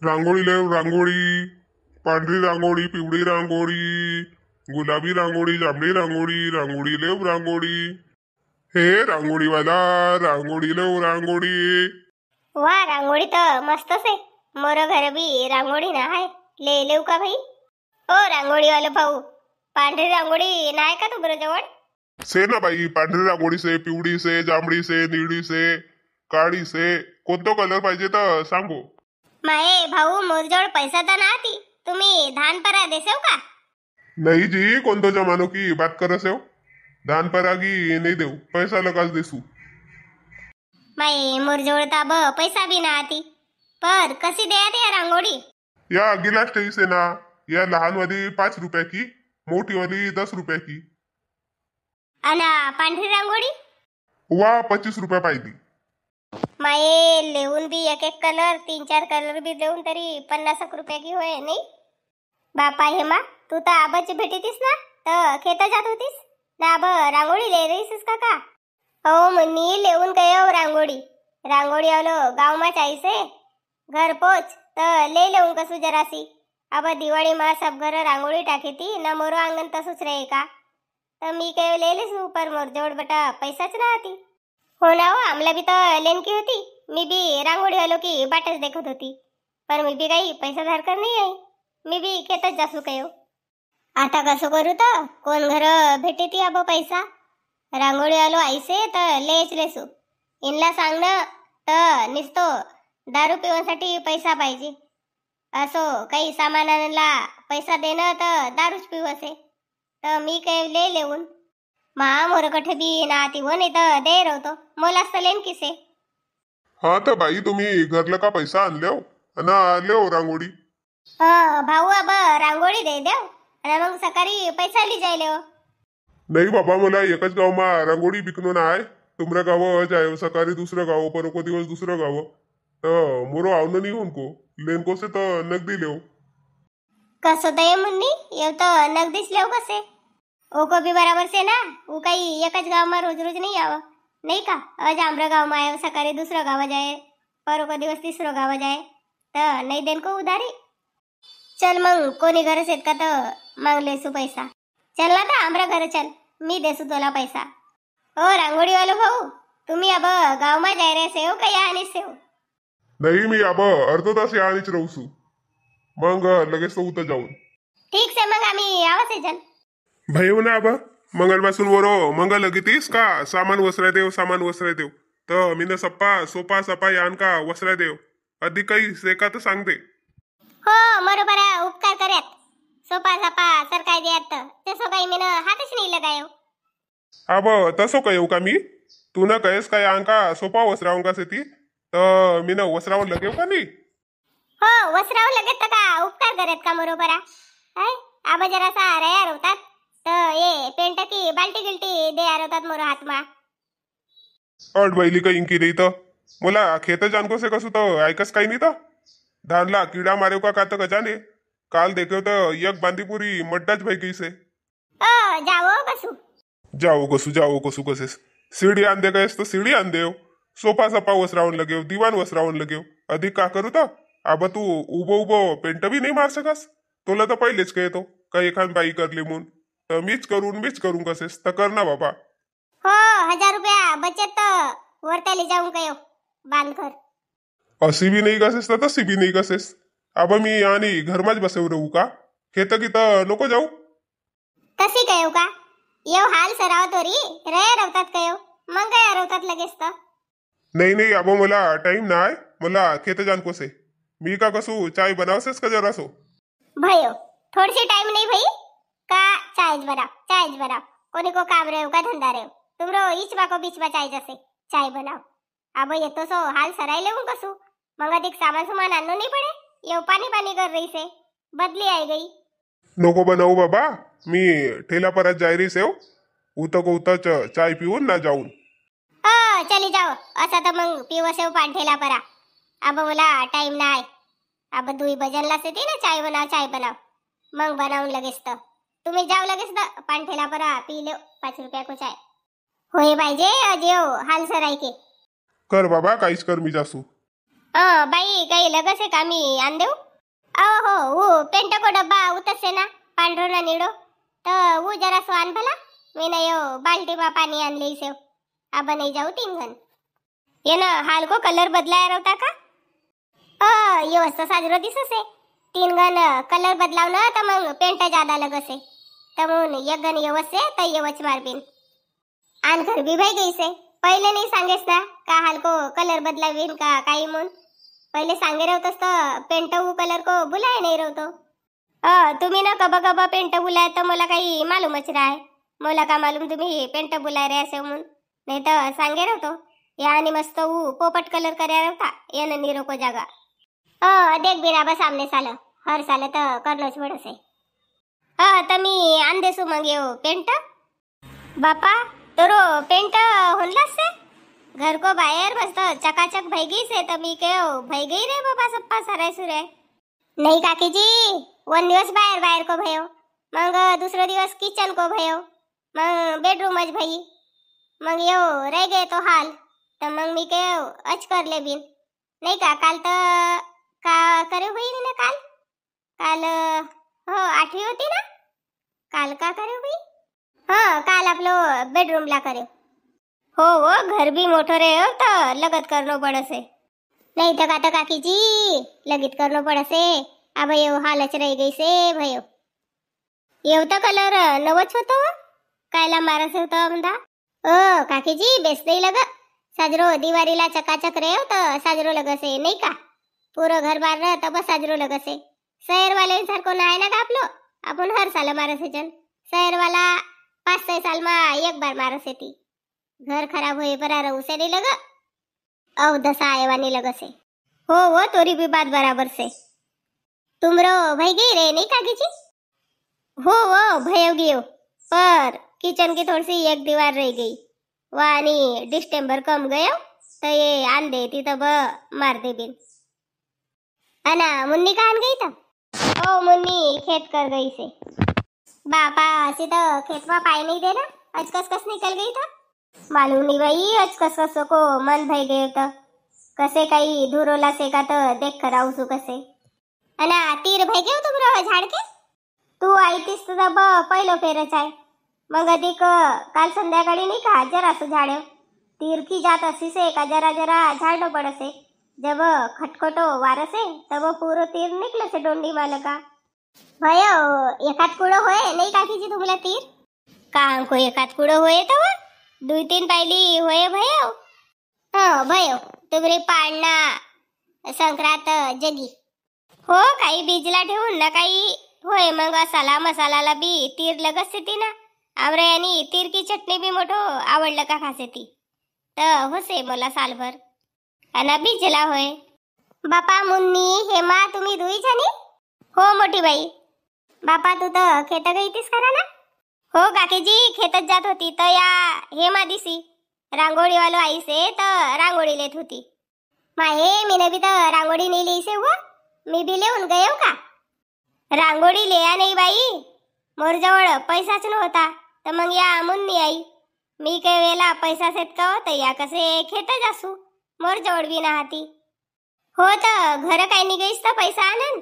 रांगोळी लेव रांगोळी, पांढरी रांगोळी, पिवळी रांगोळी, गुलाबी रांगोळी, जांभळी रांगोळी, रांगोळी लेव रांगोळी। हे रांगोळीवाला, रांगोळी लेव रांगोळी। वा, रांगोळी तर मस्तच आहे। मोर घर बी रांगोळी ना आहे, ले लेऊ का भाई? ओ रांगोळीवाला भाऊ, पांढरी रांगोळी नाही का तुमच्या जवळ? से ना बाई, पांढरी रांगोळी से, पिवळी से, जांभळी से, निळी से, काळी से, कोणतं कलर पाहिजे तर सांगू। माये भाऊ, मोरजवळ पैसा तर नाही, तुम्ही धान परा देसेव का? नहीं जी, कोणतो जमानो की बात करस हो। दान परागी नहीं देऊ, पैसा लगाच देसू। माये मोरजवळ ताब पैसा बी नाही, पर कशी द्या या रांगोळी? या गिलास टेई से ना, या लहान वाली 5 रुपया की, मोठी वाली 10 रुपया की। अना पांढरी रांगोळी? वा 25 रुपया पाहिली। माये लेवून बी एक एक कलर, 3-4 कलर बी देऊन तरी 50 रुपये की होय नाही? बापा हेमा, तू तर आबाची भेटीतीस ना, तर खेत जात होतीस ना? आब रांगोळी ले रहीस का? हो मनी लेवून गयो रांगोळी। रांगोळी आलो गाव मा चाहिए, घर पोच तर ले लेऊन कसू जरासी। अब दिवाळी मा सब घर रांगोळी टाकी थी ना, मोरो आंगन तसुच रहे का? तर मी काय ले लेसू, पर मोर जोड बेटा पैसाच राहती। हो ना, हो आमला बी तर लेनकी होती, मी बी रांगोळी आलो की बाटच देखत होती, पर मी बी काही पैसा धारकर नाही आहे, मी बी खेतच जासू कयो। आता कसं करू तर कोण घर भेटे ती अब पैसा? रांगोळी आलो आईसे तर लेच लेसू, इनला सांग ना तर निसतो दारू पिवासाठी पैसा पाहिजे, असो काही सामानाला पैसा देणं तर दारूच पिऊ असे, तर मी काय ले लेऊन मा मोरकठे बी नाती हो नाही तर दे रवतो, मोलाच तर लेन किसे। हा तर बाई, तुम्ही घरला का पैसा आणल्या ना आल्या रांगोळी? भाऊ अब रांगोळी दे देव आणि मग सकाळी पैसा ली जायले हो। नाही बाबा, मला एकच गाव मा रांगोळी विकणं नाय, तुमरा गाव जाय सकाळी दुसरं गाव, परोको दिवस दुसरं गाव, तर मोरो आवनं नाही होऊन को लेन को से तर नगदी लेव। कसं दये मुन्नी येव तो नगदीच लेव कसे? ओ को भी बराबर से ना, वो काही एकच गाव मा रोज रोज नाही आव नाही का? आज आमरा गाव मा आयो, सकाळी दुसरं गाव जाय, परोको दिवस तिसरं गाव जाय, तर नाही देन को उधारी। चल मग कोणी घर शेत का तर मांग लेसू पैसा। चल ना तर आमरा घर चल, मी देसू तुला पैसा। ओ रांगोळी वालो भाऊ, तुम्ही अब गाव मा जाय रे सेव का या आणि सेव? नाही, मी अब अर्धा तास या आणीच राहूसू, मग लगेच तो उतर जाऊन। ठीक से मग आम्ही आवासे चल भाई हो ना, अब मंगलपासून वरो मंगल लगीतीस का सामान वसराय देव, सामान वसराय देव, तर मीन सप्पा सोपा सपा यान का वसराय देव, अधिक काही सेका तर सांगते। हो बरोबर आहे, उपकार करत सोपा सापा सरकाय द्यात तसं काही मी हातच नाही लगायो। अब तसो कयो का मी, तू न कहेस काय अंका सोपा वसराव का सेती, तर मीन वसराव लगेव का नाही? हो वसराव लगत का उपकार करत का बरोबर आहे? आबा जरासा रया रवतात तर ये पेंट की बाल्टी गिल्टी दे रवतात मोर हात मा। अड बैली का इंकी नाही तर मला खेत जानको से कसू तर ऐकस काही नाही तर धानला किडा मारेव का कात कजाने, काल देखेव तर एक बांदीपुरी मड्डाच भाई कैसे। जाओ कसू जाओ कसू कसेस, सीढ़ी आन दे गएस तो सीढ़ी आन देव, सोफा सपा वसरावन लगेव, दीवान वसरावन लगेव, अधिक का करू तर अब तू उभो पेंट भी नाही मार सकस, तुला तर पहिलेच काय तो काही एखाद बाई करली म्हणून, तर मीच करून कसेस तर कर ना बाबा। हो 1000 रुपया बचत वरताली जाऊन कयो बांध कर। अशी भी नाही कसेस तर तशी भी नाही कसेस, अब मी आणि घरमाच बसेव रहू का, खेत की तर नको जाऊ? कशी कयो का येव हाल सराव तोरी रया रवतात कयो, मग काय रवतात लगेच तर? नाही अब मला टाइम नाही, मला खेत जानको से, मी का कसू चाय बनावसेस का जरासो? भयो थोडीशी टाइम नहीं भई का चाय बनाओ कोनी को काम रहे का धंधा रहे तुमरो इच बाको बीच में चाय जैसे चाय बनाओ। अब ये तो सो हाल सराय ले कसू, मग अधिक सामान आणनो नहीं पड़े, ये पानी कर रही से बदली आई गई। नको बनाऊ बाबा, मी ठेला परत जाय रही सेव, उत चाय पिऊन ना जाऊन। चली जाओ असा तर मग पिव सेव पान ठेला परा, अब मला टाइम ना आहे, अब 2 बजनला से ती ना चाय बनाओ मग बनाऊन लगेच तर तुम्ही जाओ लगेच तर पान ठेला परा पी लो 5 रुपया को चाय होय पाहिजे अजेव हाल सराय के। कर बाबा काहीच कर, मी जासू। बाई काही लगस आहे का मी आण देऊ? हो हो पेंट को डब्बा उतसे ना पांढरो ना निळो तर वो जरा सो आण भला. मी नाही हो बाल्टी मा पाणी आणले सेव आबा नाही जाऊ 3 घन ये ना हाल को कलर बदलाय रहता का? येवस तर साजरो दिससे 3 घन कलर बदलाव ना तर मग पेंट ज्यादा लगसे तर म्हणून 1 घन येवसे तर येवच मारबीन आन घर भी भाई गई से पहले नहीं सांगेस ना का हाल को कलर बदलावीन का काही म्हणून पहले सांगे रहतोस तर पेंट वो कलर को बुलाय नाही रहतो. तुम्ही ना कबा कबा पेंट बुलाय तर मला काही मालूमच राय. मला का मालूम तुम्ही पेंट बुलाय रे असे म्हणून नाही तर सांगे रहतो या आणि मस्त वो पोपट कलर कर्या रहता यानं नीरो को जागा. देख बिराबा सामने साल हर साल तर करलोच पडसे. तर मी आण देसू मग येऊ पेंट. बापा तोरो पेंट होनलास से घर को बाहेर मस्त चकाचक भई गई से तर मी के भई गई रे बाबा सप्पा सराय सुरे. नाही काकी जी 1 दिवस बाहेर बाहेर को भयो मग दुसरा दिवस किचन को भयो मग बेडरूम ज भई मग यो रह गए तो हाल तर मग मी के अच कर ले बिन नाही का काल तर का करे हुई ना काल हो 8वी होती ना काल का करे हुई. काल आपलो बेडरूम ला करे. हो घर भी मोठो रे हो तर लगत करनो पड़से नहीं तो का काकी जी लगत करनो पड़से. अब यो हालच रह गई से भयो येव तो कलर नवच होतो कायला मारस होतो आमदा. काकी जी बेस नहीं लग साजरो दिवारीला चकाचक रे हो तर साजरो लगसे नहीं का पूरा घर बार रह तब साजरो लगसे. शहर वाले सारखो नाही ना का आपलो आपण हर साल मारस जन शहर वाला 5-6 साल में 1 बार मारस ती. घर खराब होए पर उसे नहीं लगा अब दशा आएवानी लग से. हो तोरी भी बात बराबर से. तुमरो भई गई रे नहीं काकी जी? हो भयो गयो पर किचन की थोड़ी सी एक दीवार रह गई वानी डिस्टेम्बर कम गयो तो ये आन देती तब मार दे बिन. अना मुन्नी कहाँ गई था? मुन्नी खेत कर गई से. बापा ऐसे तो खेत में पाई नहीं देना अचकस निकल गई था. मालूम नहीं भाई अचकस को मन भई गयो तो कसे काही धुरोला से का तो देख कर आऊसू कसे. अना तीर भई गयो तुमरो झाड़ के? तू आई तीस तो तब पहिलो फेरच आहे मग अधिक काल संध्याकाळी नाही का जरा सो झाड़े तीर की जात असी से का जरा झाड़ो पड़से जब खटखटो वारसे तब पूरो तीर निकले से डोंडी मालका. भयो एकात कुड़ो होए नहीं काकी जी तुमला तीर? काम को एकात कुड़ो होए तो 2-3 पायली होए भयो. भयो तुमरी पाळणा संक्रांत जगी हो काही बीजला ठेवून ना काही होय मग मसालाला बी तीर लगस ती ना आवरे आणि तीर की चटणी बी मोठो आवडलं का खासे ती तर होसे मला सालभर अना बीजला होय. बापा मुन्नी हेमा तुम्ही दुई जणी? हो मोठी बाई. बापा तू तर खेत गई तीस करा ना? हो काकी जी खेतच जात होती तर या हेमा दिसी रांगोळी वालो आई से तर रांगोळी लेत होती. माये मीने भी तर रांगोळी नहीं ली से हुआ मी भी लेऊन गयो का? रांगोळी लिया नहीं बाई मोर जवळ पैसाच नव्हता तर मग या मुन्नी आई मी काही वेळेला पैसा सेत का तर या कसे खेत जासू मोर जवळ बी नाहाती. हो तर घर काही नाही गईस तर पैसा आणन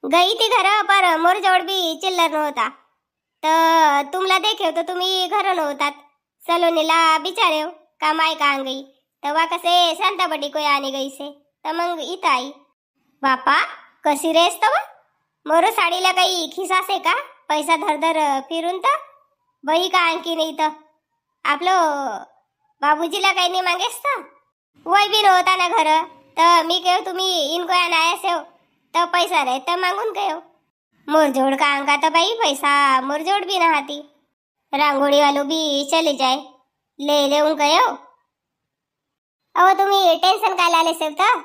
गई ती घर पर मोर जवळ बी चिल्लर नव्हता तर तुमला देखेव तर तुम्ही घर नव्हतात सलोनीला बिचारेव का माय का गई तेव्हा कसे शांताबडी को आने गई से तर मग इथं आई. बापा कशी रेस तव मोर साडीला काही खिसा से का पैसा धरधर फिरून तर बही का आणखी नाही तर आपलो बाबूजीला काही नाही मागेस तर वय बी नव्हता ना घर तर मी केव तुम्ही इनको आया सेव तर पैसा रे तर मागून गयो मोरजोड़ का अंका तो भाई पैसा मोरजोड़ भी ना हाथी रांगोळी वालो भी चले जाए ले उन गयो. अहो तुम्ही टेन्शन काय लाले सेव तर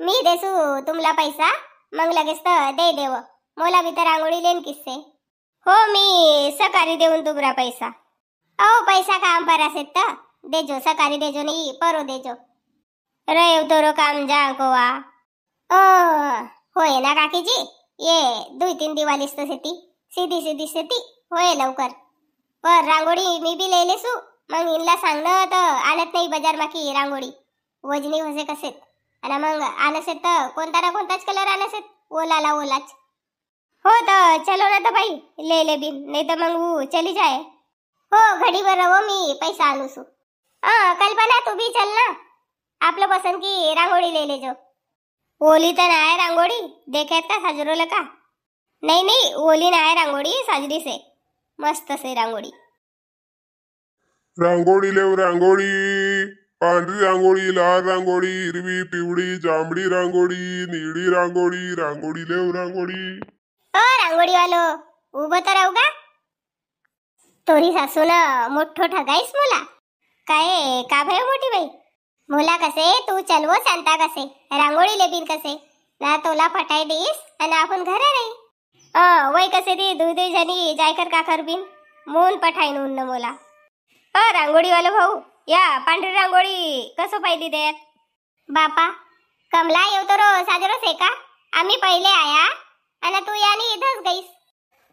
मी देसू तुमला पैसा मग लगेच तर दे देव मोला भी तर रांगोळी लेन किससे. हो मी सकारी देऊन तुमरा पैसा. अहो पैसा काम पर असेल तर देजो सकारी देजो नहीं परो देजो रेव तोरो काम जा कोवा. होय ना काकी जी ये 2-3 दिवाळीस तो सेती सीधी सेती होय लवकर पर रांगोळी मी भी ले लेसू मग इनला सांगणं तर आणत नाही बाजार मा की रांगोळी वजनी होसे कसे आणि मग आणसेत तर कोणता ना कोणताच कलर आणसेत, ओलाला ओलाच. हो तर चलो ना तर बाई, ले बिन, नहीं तर मग वो चली जाए. हो घडी भर रहो, मी पैसा आणू सु. कल्पना तू भी चल ना, आपलं पसंद की रांगोळी ले जो. ओली तर नाही रांगोळी, देखात का साजरोला का? नाही ओली नाही रांगोळी, साजरी से मस्त से रांगोळी. रांगोळी लेव रांगोळी, पांढरी रांगोळी, लाल रांगोळी, हिरवी, पिवळी, जांभळी रांगोळी, निळी रांगोळी, रांगोळी लेव रांगोळी. रांगोळी वालो उभं तर राहू का? तोरी सासून मोठो ठगाईस मुला. काय का भय मोठी बाई, मुला कसे तू चलवो सांगता कसे रांगोळी लेबिन कसे ना तोला फटाई देईस आणि आपण घरे राही. वय कसे ती दुई जणी जायकर काकर बिन मून पठाईन उन्न मोला. रांगोळी वालो भाऊ, या पांढरी रांगोळी कसं पाहिली देत? बापा कमला येऊ तर साजरो से का? आम्ही पहिले आया आणि तू यानी इथंच गईस.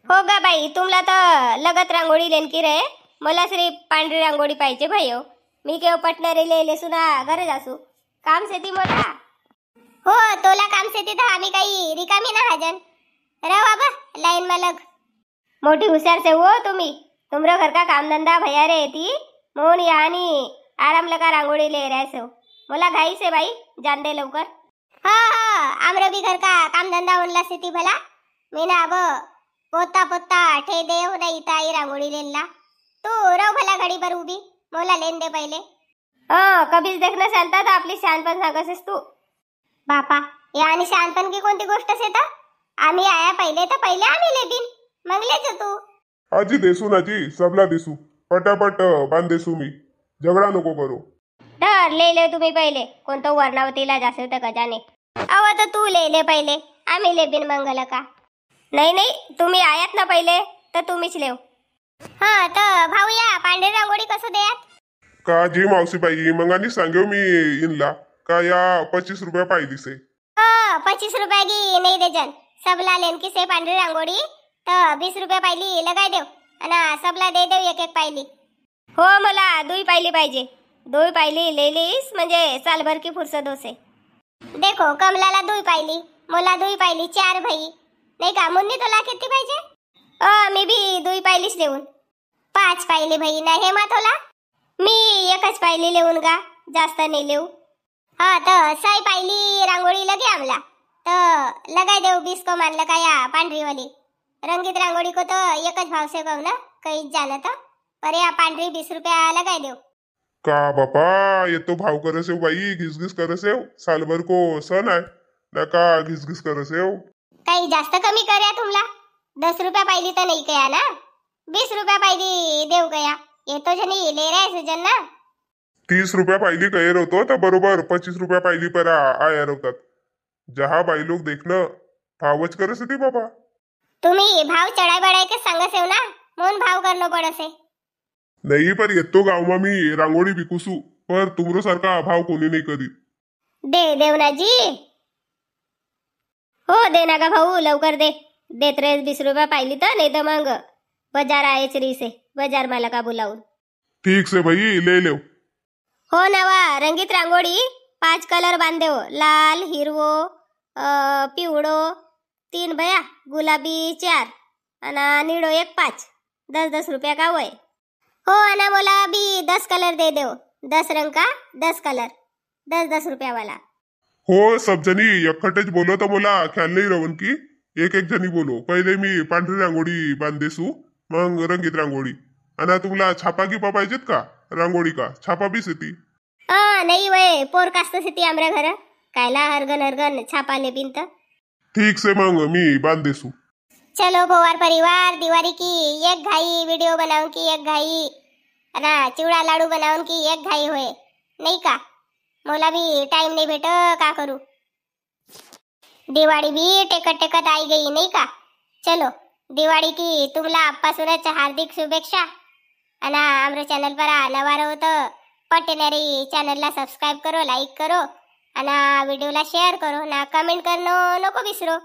हो गा बाई, तुमला तर लगत रांगोळी लेनकी रे, मला सिर्फ पांढरी रांगोळी पाहिजे भयो. मी केव पटणारे ले सुना घरे जासू काम सेती मोठा. हो तोला काम सेती तर आम्ही काही रिकामी ना हजन. रे बाबा लाईन में लग. मोठी हुशार से हो तुम्ही, तुमरा घर का काम धंदा भैया रे ती मोहन यानी आराम लगा रांगोळी ले रहे सो. मला घाई से भाई जान दे लवकर. आमरा भी घर का काम धंदा उनला सेती भला. मी ना अब पोता ठे देव नाही ताई रांगोळी लेला. तू रव भला घडी भर उभी, मोला लेन दे पहिले. कधीच देखणं शांता तर आपली शहाणपण सांगसेस तू. बापा या आणि शहाणपण की कोणती गोष्ट से तर आम्ही आया पहिले तर पहिले आम्ही लेबिन मग लेच तू. आजी देसू ना जी, सबला देसू, पटापट बांध देसू मी, झगडा नको करू. धर ले तुम्ही पहिले, कोणतं वर्णावतीला जासे तर गजाने. अव तर तू ले पहिले, आम्ही लेबिन मंगल का? नाही तुम्ही आयात ना पहिले तर तुम्हीच लेव. तर भाऊ या पांढरी रांगोळी कसं द्यात? का जी मावशी बाई मंगानी सांगेव मी इनला का या 25 रुपया पाहिली से. 25 रुपया की नाही दे जन, सबला लेन की से पांढरी रांगोळी तर 20 रुपया पाहिली लगाय देव आणि सबला दे देव एक पाहिली. हो मला 2 पाहिली पाहिजे, 2 पाहिली ले लीस म्हणजे सालभर की फुर्सत होसे. देखो कमलाला 2 पाहिली, मला 2 पाहिली, 4 भाई नाही का? मुन्नी तुला किती पाहिजे? मी भी 2 पाहिलीच देऊन 5 पाहिली भाई ना. हे माथोला मी एकच पाहिली लेऊन का, जास्त नाही लेऊ. तर 6 पाहिली रांगोळी लगे आमला तर लगाय देऊ 20 को मानलं का या पांढरी वाली. रंगीत रांगोळी को तो एकच भाव से कहू ना, कहीच जानत पर या पांढरी 20 रुपया लगाय देऊ. का बापा ये तो भाव करसेव बाई, घिसघिस करसेव, सालभर को सण आहे ना का घिसघिस करसेव. काही जास्त कमी कर्या तुमला. 10 रुपया पाहिली तर नाही कया ना, 20 रुपया पाहिली देऊ कया. येतो जनी ले रहे जन ना. 30 रुपया पाहिली कहेर होतो तर बरोबर 25 रुपया पाहिली पर आया होतात. जहा बाई लोग देखणं भावच करसे ती बाबा. तुम्ही भाव चढाई बढाई के सांगसेव ना, म्हणून भाव करणं पडसे. नाही पर येतो गावमा मी रांगोळी विकूसू, पर तुमरो सारखा भाव कोणी नाही करीत. दे देवनाजी. हो दे ना का भाऊ, लवकर दे. देत रे 20 रुपया पाहिली तर, नाही तर मग बाजार आहेच री से, बाजार मला का बुलावून. ठीक से भाई ले लो. हो नवा रंगीत रांगोळी 5 कलर बांधे हो, लाल, हिरवो, पिवळो 3 बया, गुलाबी 4 आणि निळो 1 5. 10 रुपया का वय. हो आणि मला भी 10 कलर दे देव, 10 रंग का 10 कलर, 10 रुपया वाला. हो सब जणी एकखटेच बोलो तर मला ख्याल नाही रवन की एक जणी बोलो. पहिले मी पांढरी रांगोळी बांधेसू, मग रंगीत रांगोळी. आणि तुम्हाला छापा गिपा पाहिजेत का रांगोळी का? छापा बी सेती. नाही वय पोर कास्त सेती आमऱ्या घर कायला हरगन छापा ले बिन तर. ठीक से मग मी बांधेसू. चलो पोवार परिवार, दिवाली की एक घाई, वीडियो बनाऊन की एक घाई, ना चिवडा लाडू बनाऊन की एक घाई होय नाही का? मला भी टाइम नाही भेट, का करू. दिवाळी भी टेकत आई गई नाही का? चलो दिवाळी की तुम्हाला आजपासूनच हार्दिक शुभेच्छा. आणि आमरे चॅनल पर नवा रहो तर पटणारी चॅनलला सबस्क्राइब करो, लाईक करो आणि व्हिडिओला शेअर करो ना, कमेंट करणं नको विसरो.